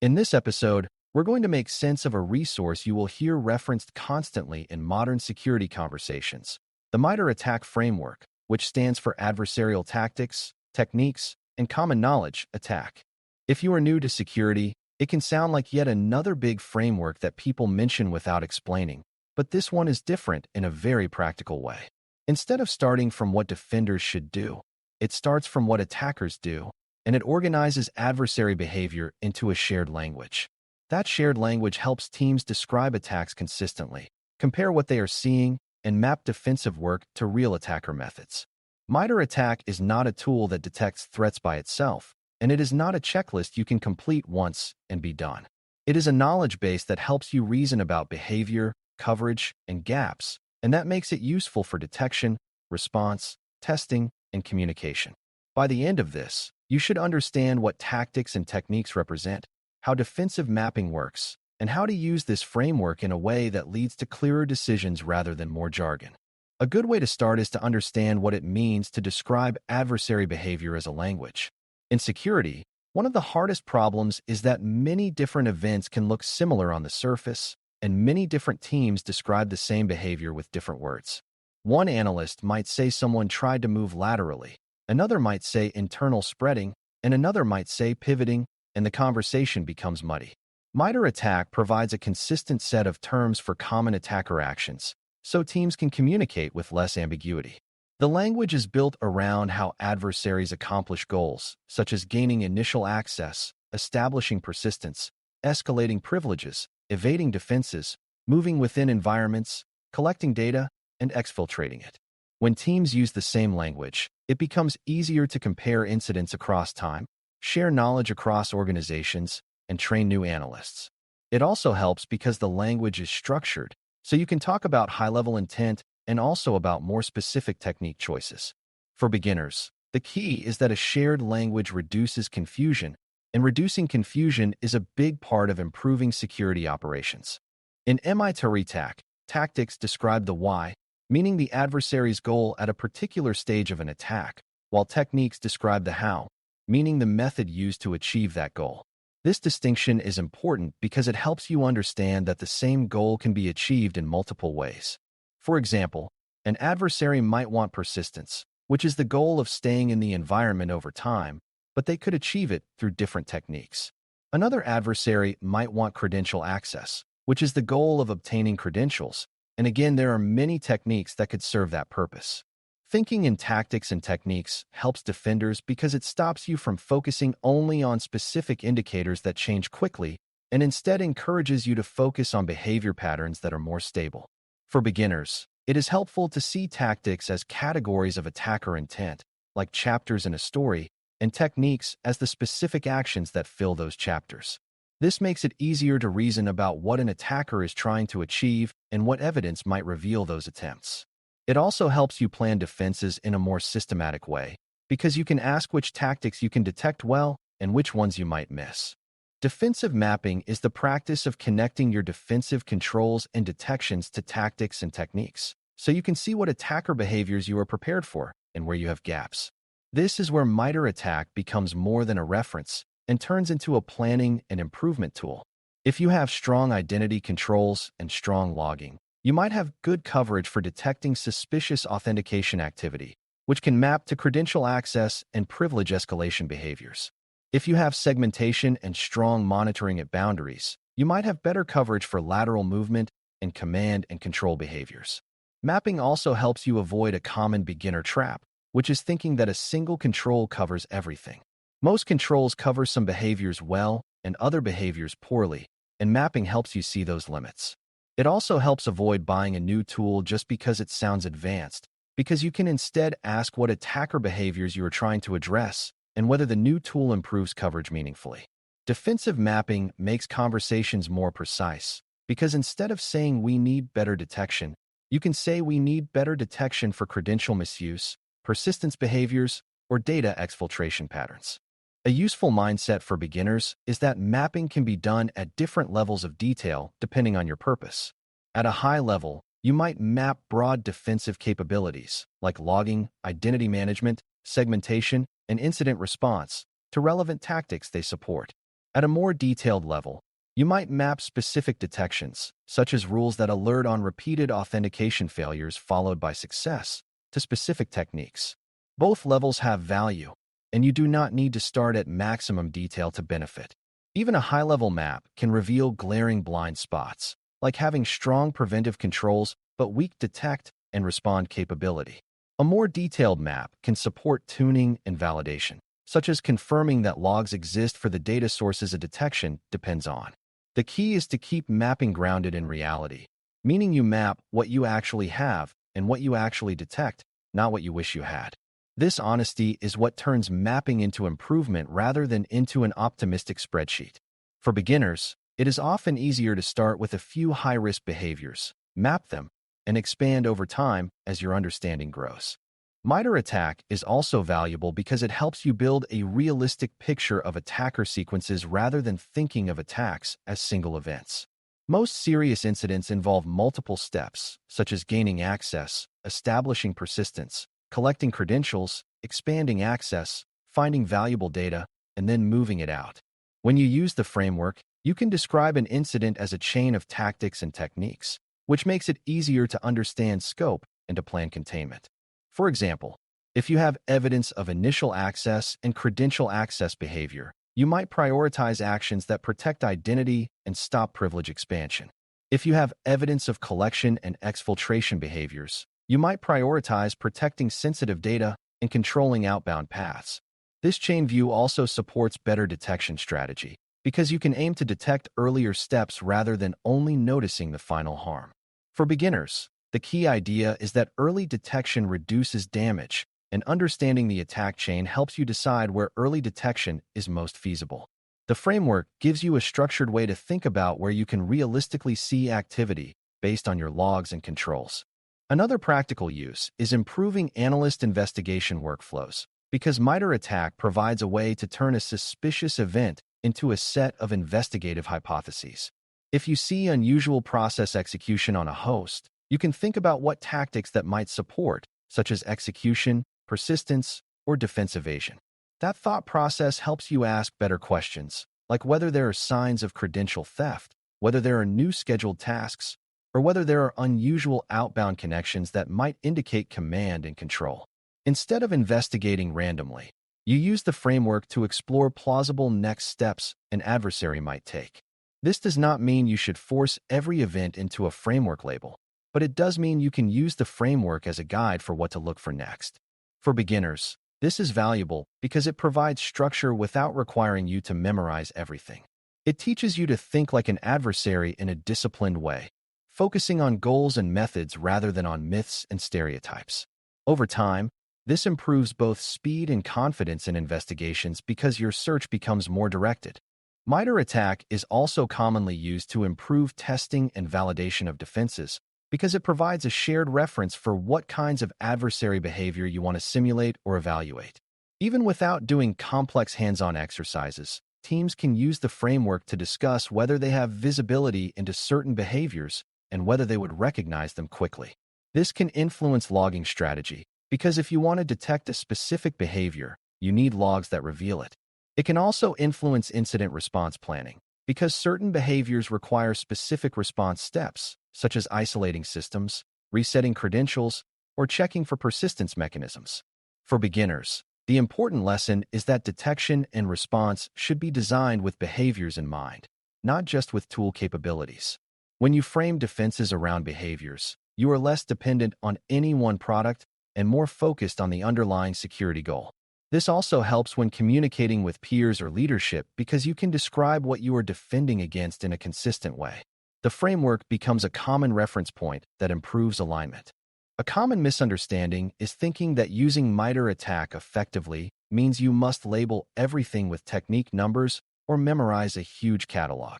In this episode, we're going to make sense of a resource you will hear referenced constantly in modern security conversations, the MITRE ATT&CK framework, which stands for Adversarial Tactics, Techniques, and Common Knowledge Attack. If you are new to security, it can sound like yet another big framework that people mention without explaining, but this one is different in a very practical way. Instead of starting from what defenders should do, it starts from what attackers do, and it organizes adversary behavior into a shared language. That shared language helps teams describe attacks consistently, compare what they are seeing, and map defensive work to real attacker methods. MITRE ATT&CK is not a tool that detects threats by itself, and it is not a checklist you can complete once and be done. It is a knowledge base that helps you reason about behavior, coverage, and gaps, and that makes it useful for detection, response, testing, and communication. By the end of this, you should understand what tactics and techniques represent, how defensive mapping works, and how to use this framework in a way that leads to clearer decisions rather than more jargon. A good way to start is to understand what it means to describe adversary behavior as a language. In security, one of the hardest problems is that many different events can look similar on the surface, and many different teams describe the same behavior with different words. One analyst might say someone tried to move laterally, another might say internal spreading, and another might say pivoting, and the conversation becomes muddy. MITRE ATT&CK provides a consistent set of terms for common attacker actions, so teams can communicate with less ambiguity. The language is built around how adversaries accomplish goals, such as gaining initial access, establishing persistence, escalating privileges, evading defenses, moving within environments, collecting data, and exfiltrating it. When teams use the same language, it becomes easier to compare incidents across time, share knowledge across organizations, and train new analysts. It also helps because the language is structured, so you can talk about high-level intent and also about more specific technique choices. For beginners, the key is that a shared language reduces confusion, and reducing confusion is a big part of improving security operations. In MITRE ATT&CK, tactics describe the why, meaning the adversary's goal at a particular stage of an attack, while techniques describe the how, meaning the method used to achieve that goal. This distinction is important because it helps you understand that the same goal can be achieved in multiple ways. For example, an adversary might want persistence, which is the goal of staying in the environment over time, but they could achieve it through different techniques. Another adversary might want credential access, which is the goal of obtaining credentials, and again, there are many techniques that could serve that purpose. Thinking in tactics and techniques helps defenders because it stops you from focusing only on specific indicators that change quickly and instead encourages you to focus on behavior patterns that are more stable. For beginners, it is helpful to see tactics as categories of attacker intent, like chapters in a story, and techniques as the specific actions that fill those chapters. This makes it easier to reason about what an attacker is trying to achieve and what evidence might reveal those attempts. It also helps you plan defenses in a more systematic way, because you can ask which tactics you can detect well and which ones you might miss. Defensive mapping is the practice of connecting your defensive controls and detections to tactics and techniques, so you can see what attacker behaviors you are prepared for and where you have gaps. This is where MITRE ATT&CK becomes more than a reference and turns into a planning and improvement tool. If you have strong identity controls and strong logging, you might have good coverage for detecting suspicious authentication activity, which can map to credential access and privilege escalation behaviors. If you have segmentation and strong monitoring at boundaries, you might have better coverage for lateral movement and command and control behaviors. Mapping also helps you avoid a common beginner trap, which is thinking that a single control covers everything. Most controls cover some behaviors well and other behaviors poorly, and mapping helps you see those limits. It also helps avoid buying a new tool just because it sounds advanced, because you can instead ask what attacker behaviors you are trying to address and whether the new tool improves coverage meaningfully. Defensive mapping makes conversations more precise, because instead of saying we need better detection, you can say we need better detection for credential misuse, persistence behaviors, or data exfiltration patterns. A useful mindset for beginners is that mapping can be done at different levels of detail depending on your purpose. At a high level, you might map broad defensive capabilities like logging, identity management, segmentation, and incident response to relevant tactics they support. At a more detailed level, you might map specific detections, such as rules that alert on repeated authentication failures followed by success, to specific techniques. Both levels have value, and you do not need to start at maximum detail to benefit. Even a high-level map can reveal glaring blind spots, like having strong preventive controls but weak detect and respond capability. A more detailed map can support tuning and validation, such as confirming that logs exist for the data sources a detection depends on. The key is to keep mapping grounded in reality, meaning you map what you actually have and what you actually detect, not what you wish you had. This honesty is what turns mapping into improvement rather than into an optimistic spreadsheet. For beginners, it is often easier to start with a few high-risk behaviors, map them, and expand over time as your understanding grows. MITRE ATT&CK is also valuable because it helps you build a realistic picture of attacker sequences rather than thinking of attacks as single events. Most serious incidents involve multiple steps, such as gaining access, establishing persistence, collecting credentials, expanding access, finding valuable data, and then moving it out. When you use the framework, you can describe an incident as a chain of tactics and techniques, which makes it easier to understand scope and to plan containment. For example, if you have evidence of initial access and credential access behavior, you might prioritize actions that protect identity and stop privilege expansion. If you have evidence of collection and exfiltration behaviors, you might prioritize protecting sensitive data and controlling outbound paths. This chain view also supports better detection strategy because you can aim to detect earlier steps rather than only noticing the final harm. For beginners, the key idea is that early detection reduces damage, and understanding the attack chain helps you decide where early detection is most feasible. The framework gives you a structured way to think about where you can realistically see activity based on your logs and controls. Another practical use is improving analyst investigation workflows, because MITRE ATT&CK provides a way to turn a suspicious event into a set of investigative hypotheses. If you see unusual process execution on a host, you can think about what tactics that might support, such as execution, persistence, or defense evasion. That thought process helps you ask better questions, like whether there are signs of credential theft, whether there are new scheduled tasks, or whether there are unusual outbound connections that might indicate command and control. Instead of investigating randomly, you use the framework to explore plausible next steps an adversary might take. This does not mean you should force every event into a framework label, but it does mean you can use the framework as a guide for what to look for next. For beginners, this is valuable because it provides structure without requiring you to memorize everything. It teaches you to think like an adversary in a disciplined way, focusing on goals and methods rather than on myths and stereotypes. Over time, this improves both speed and confidence in investigations because your search becomes more directed. MITRE ATT&CK is also commonly used to improve testing and validation of defenses because it provides a shared reference for what kinds of adversary behavior you want to simulate or evaluate. Even without doing complex hands-on exercises, teams can use the framework to discuss whether they have visibility into certain behaviors and whether they would recognize them quickly. This can influence logging strategy, because if you want to detect a specific behavior, you need logs that reveal it. It can also influence incident response planning, because certain behaviors require specific response steps, such as isolating systems, resetting credentials, or checking for persistence mechanisms. For beginners, the important lesson is that detection and response should be designed with behaviors in mind, not just with tool capabilities. When you frame defenses around behaviors, you are less dependent on any one product and more focused on the underlying security goal. This also helps when communicating with peers or leadership because you can describe what you are defending against in a consistent way. The framework becomes a common reference point that improves alignment. A common misunderstanding is thinking that using MITRE ATT&CK effectively means you must label everything with technique numbers or memorize a huge catalog.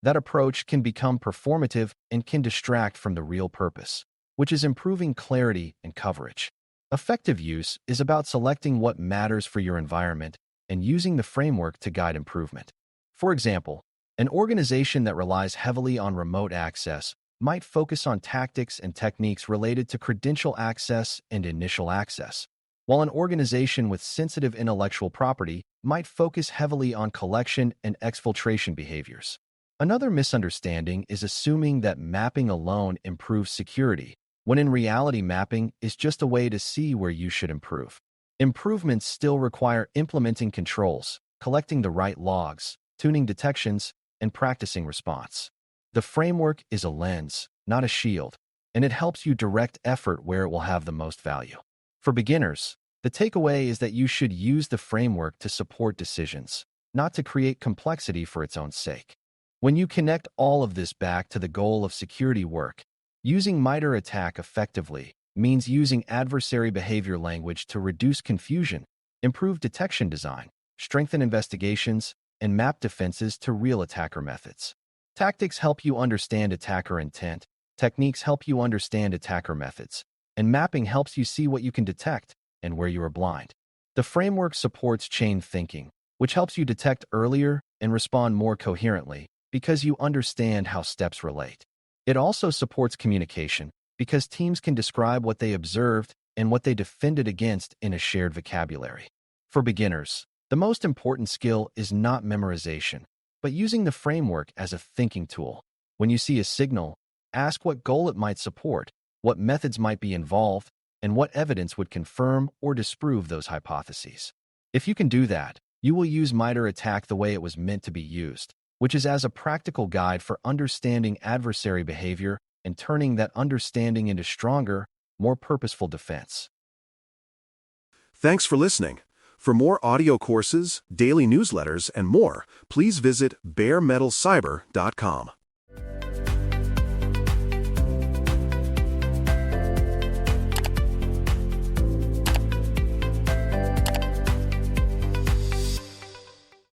That approach can become performative and can distract from the real purpose, which is improving clarity and coverage. Effective use is about selecting what matters for your environment and using the framework to guide improvement. For example, an organization that relies heavily on remote access might focus on tactics and techniques related to credential access and initial access, while an organization with sensitive intellectual property might focus heavily on collection and exfiltration behaviors. Another misunderstanding is assuming that mapping alone improves security, when in reality mapping is just a way to see where you should improve. Improvements still require implementing controls, collecting the right logs, tuning detections, and practicing response. The framework is a lens, not a shield, and it helps you direct effort where it will have the most value. For beginners, the takeaway is that you should use the framework to support decisions, not to create complexity for its own sake. When you connect all of this back to the goal of security work, using MITRE ATT&CK effectively means using adversary behavior language to reduce confusion, improve detection design, strengthen investigations, and map defenses to real attacker methods. Tactics help you understand attacker intent, techniques help you understand attacker methods, and mapping helps you see what you can detect and where you are blind. The framework supports chain thinking, which helps you detect earlier and respond more coherently because you understand how steps relate. It also supports communication because teams can describe what they observed and what they defended against in a shared vocabulary. For beginners, the most important skill is not memorization, but using the framework as a thinking tool. When you see a signal, ask what goal it might support, what methods might be involved, and what evidence would confirm or disprove those hypotheses. If you can do that, you will use MITRE ATT&CK the way it was meant to be used, which is as a practical guide for understanding adversary behavior and turning that understanding into stronger, more purposeful defense. Thanks for listening. For more audio courses, daily newsletters, and more, please visit baremetalcyber.com.